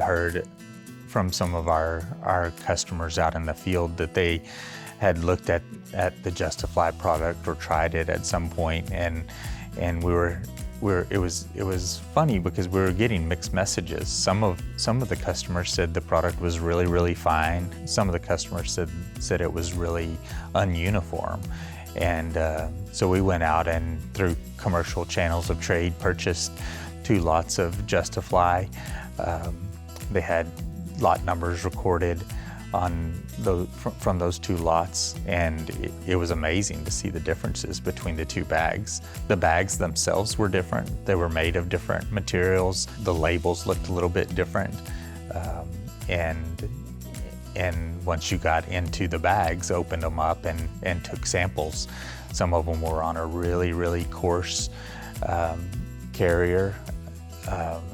heard from some of our customers out in the field that they had looked at the JustiFLY product or tried it at some point, and it was funny because we were getting mixed messages. Some of the customers said the product was really, really fine. Some of the customers said it was really ununiform. And so we went out and through commercial channels of trade purchased 2 lots of JustiFLY. They had lot numbers recorded from those 2 lots, and it was amazing to see the differences between the 2 bags. The bags themselves were different. They were made of different materials. The labels looked a little bit different. And once you got into the bags, opened them up and took samples, some of them were on a really, really coarse carrier,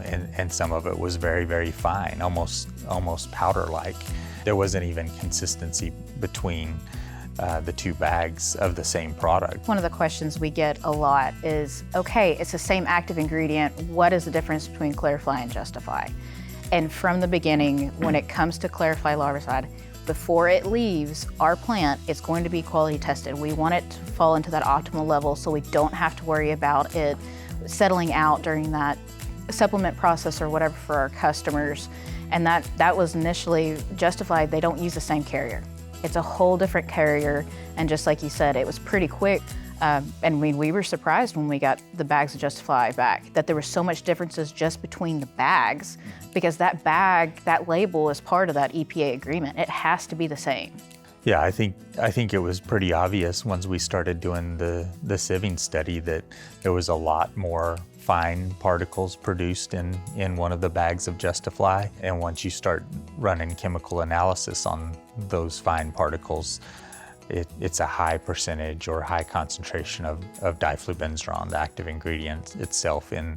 and some of it was very, very fine, almost powder-like. There wasn't even consistency between the 2 bags of the same product. One of the questions we get a lot is, okay, it's the same active ingredient, what is the difference between JustiFLY and JustiFLY? And from the beginning, when it comes to JustiFLY larvicide, before it leaves our plant, it's going to be quality tested. We want it to fall into that optimal level so we don't have to worry about it settling out during that supplement process or whatever for our customers. And that was initially JustiFLY. They don't use the same carrier. It's a whole different carrier, and just like you said, it was pretty quick. And we were surprised when we got the bags of JustiFLY back that there was so much differences just between the bags, because that bag, that label is part of that EPA agreement. It has to be the same. Yeah, I think it was pretty obvious once we started doing the sieving study that there was a lot more fine particles produced in one of the bags of JustiFLY. And once you start running chemical analysis on those fine particles, it's a high percentage or high concentration of diflubenzuron, the active ingredient itself in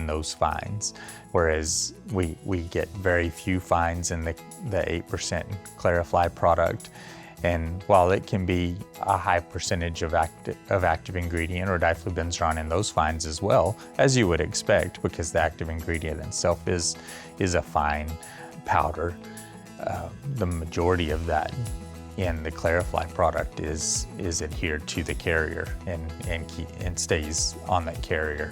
those fines. Whereas we get very few fines in the 8% JustiFLY product. And while it can be a high percentage of active ingredient or diflubenzuron in those fines as well, as you would expect, because the active ingredient itself is a fine powder, the majority of that in the JustiFLY product is adhered to the carrier and stays on that carrier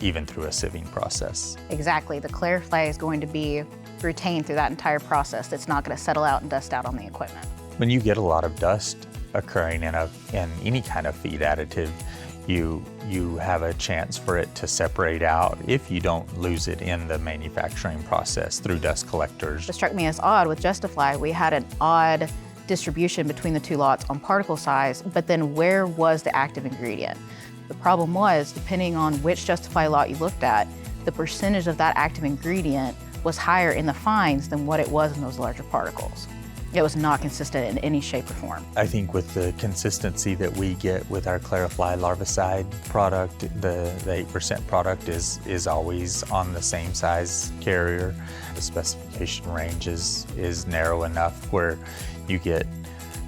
even through a sieving process. Exactly. The JustiFLY is going to be retained through that entire process. It's not going to settle out and dust out on the equipment. When you get a lot of dust occurring in any kind of feed additive, you have a chance for it to separate out if you don't lose it in the manufacturing process through dust collectors. It struck me as odd with JustiFLY. We had an odd distribution between the 2 lots on particle size, but then where was the active ingredient? The problem was, depending on which JustiFLY lot you looked at, the percentage of that active ingredient was higher in the fines than what it was in those larger particles. It was not consistent in any shape or form. I think with the consistency that we get with our JustiFLY larvicide product, the 8% product is always on the same size carrier. The specification range is narrow enough where you get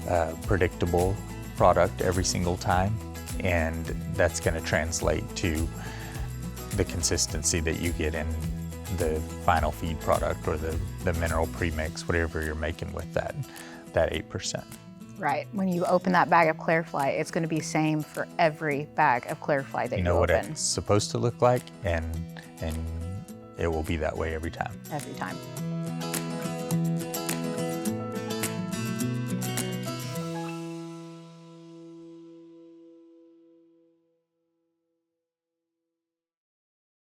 a predictable product every single time, and that's going to translate to the consistency that you get in the final feed product or the mineral premix, whatever you're making with that 8%. Right. When you open that bag of JustiFLY, it's going to be same for every bag of JustiFLY that you open. You know what it's supposed to look like, and it will be that way every time. Every time.